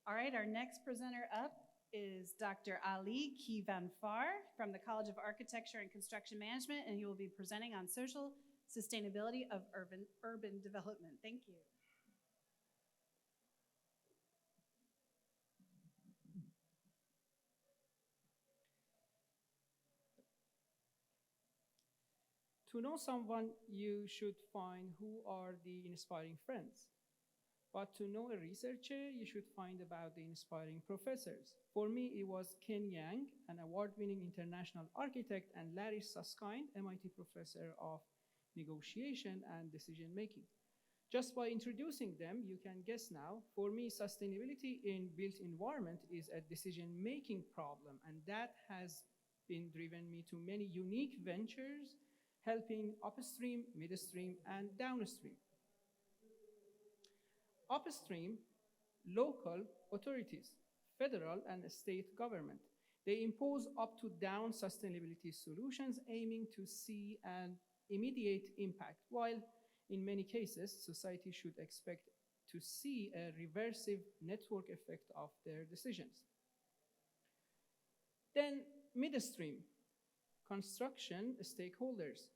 All right, our next presenter up is Dr. Ali Keyvanfar from the College of Architecture and Construction Management, and he will be presenting on social sustainability of urban development. Thank you. To know someone, you should find who are the inspiring friends. But to know a researcher, you should find about the inspiring professors. For me, it was Ken Yang, an award-winning international architect, and Larry Susskind, MIT professor of negotiation and decision-making. Just by introducing them, you can guess now, for me, sustainability in built environment is a decision-making problem, and that has been driven me to many unique ventures helping upstream, midstream, and downstream. Upstream, local authorities, federal and state government. They impose up to down sustainability solutions aiming to see an immediate impact, while in many cases, society should expect to see a reversive network effect of their decisions. Then midstream, construction stakeholders.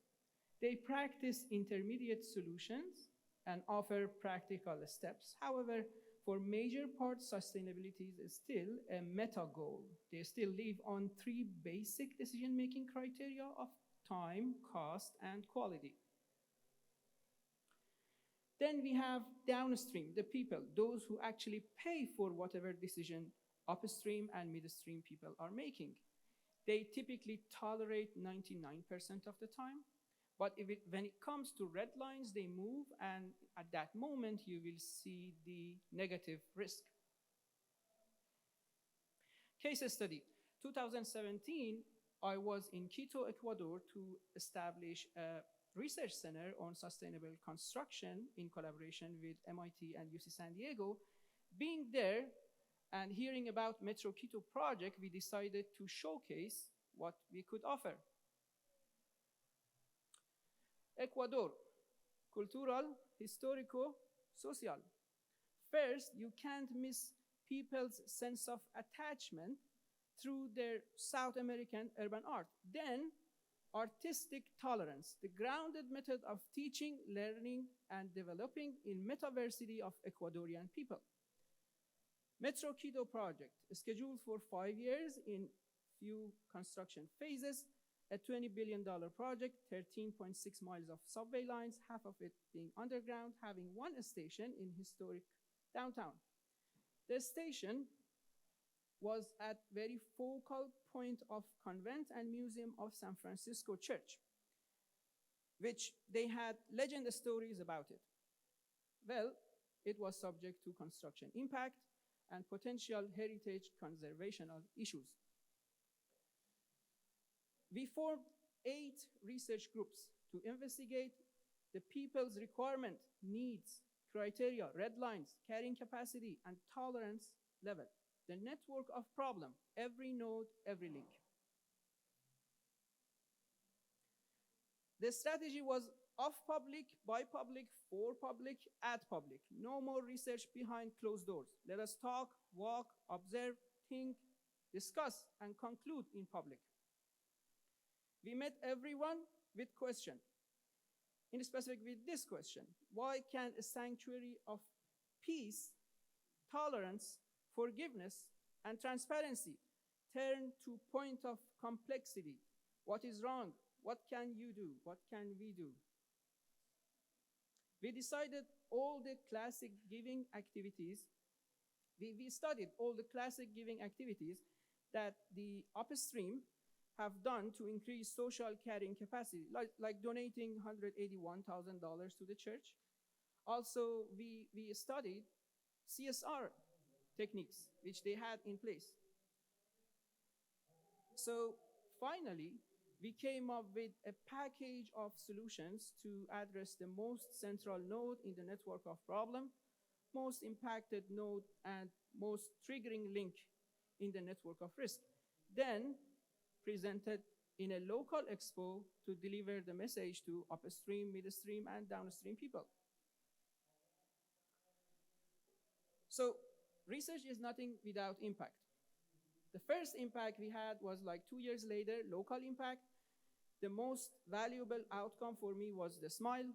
They practice intermediate solutions and offer practical steps. However, for major parts, sustainability is still a meta goal. They still live on three basic decision-making criteria of time, cost, and quality. Then we have downstream, the people, those who actually pay for whatever decision upstream and midstream people are making. They typically tolerate 99% of the time, but when it comes to red lines, they move, and at that moment, you will see the negative risk. Case study, 2017, I was in Quito, Ecuador to establish a research center on sustainable construction in collaboration with MIT and UC San Diego. Being there and hearing about Metro Quito project, we decided to showcase what we could offer. Ecuador, cultural, historico, social. First, you can't miss people's sense of attachment through their South American urban art. Then, artistic tolerance, the grounded method of teaching, learning, and developing in metaversity of Ecuadorian people. Metro Quito project, scheduled for 5 years in few construction phases, a $20 billion project, 13.6 miles of subway lines, half of it being underground, having one station in historic downtown. The station was at very focal point of convent and museum of San Francisco Church, which they had legend stories about it. Well, it was subject to construction impact and potential heritage conservational issues. We formed 8 research groups to investigate the people's requirement, needs, criteria, red lines, carrying capacity, and tolerance level. The network of problem, every node, every link. The strategy was off public, by public, for public, at public. No more research behind closed doors. Let us talk, walk, observe, think, discuss, and conclude in public. We met everyone with question. In specific with this question, why can a sanctuary of peace, tolerance, forgiveness, and transparency turn to point of complexity? What is wrong? What can you do? What can we do? We decided all the classic giving activities. We studied all the classic giving activities that the upstream have done to increase social carrying capacity, like donating $181,000 to the church. Also, we studied CSR techniques, which they had in place. So finally, we came up with a package of solutions to address the most central node in the network of problem, most impacted node, and most triggering link in the network of risk. Then presented in a local expo to deliver the message to upstream, midstream, and downstream people. So research is nothing without impact. The first impact we had was like 2 years later, local impact. The most valuable outcome for me was the smile.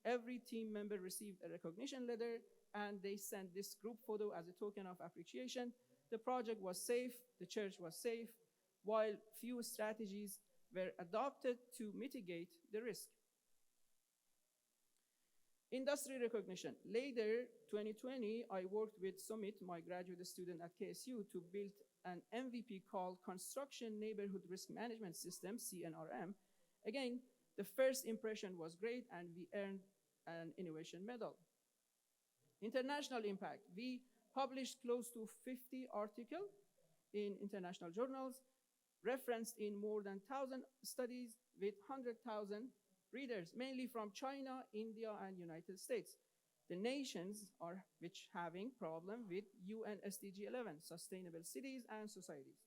Every team member received a recognition letter, and they sent this group photo as a token of appreciation. The project was safe, the church was safe, while few strategies were adopted to mitigate the risk. Industry recognition. Later, 2020, I worked with Sumit, my graduate student at KSU, to build an MVP called Construction Neighborhood Risk Management System, CNRM. Again, the first impression was great, and we earned an innovation medal. International impact. We published close to 50 articles in international journals, referenced in more than 1,000 studies with 100,000 readers, mainly from China, India, and United States. The nations are which having problem with UN SDG 11, sustainable cities and societies.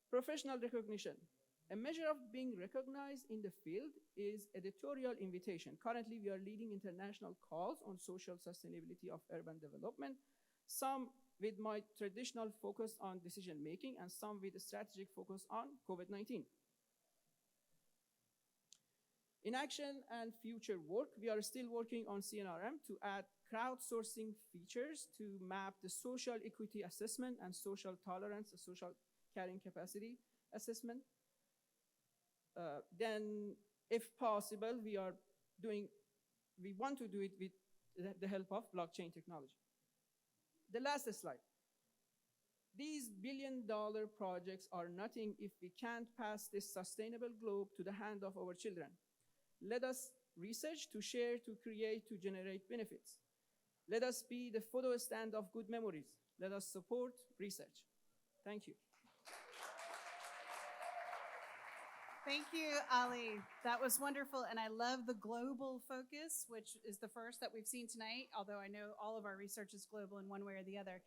Professional recognition. A measure of being recognized in the field is editorial invitation. Currently, we are leading international calls on social sustainability of urban development, some with my traditional focus on decision-making and some with a strategic focus on COVID-19. In action and future work, we are still working on CNRM to add crowdsourcing features to map the social equity assessment and social tolerance, social carrying capacity assessment. Then, if possible, we want to do it with the help of blockchain technology. The last slide. These billion-dollar projects are nothing if we can't pass this sustainable globe to the hand of our children. Let us research to share, to create, to generate benefits. Let us be the photo stand of good memories. Let us support research. Thank you. Thank you, Ali. That was wonderful, and I love the global focus, which is the first that we've seen tonight, although I know all of our research is global in one way or the other.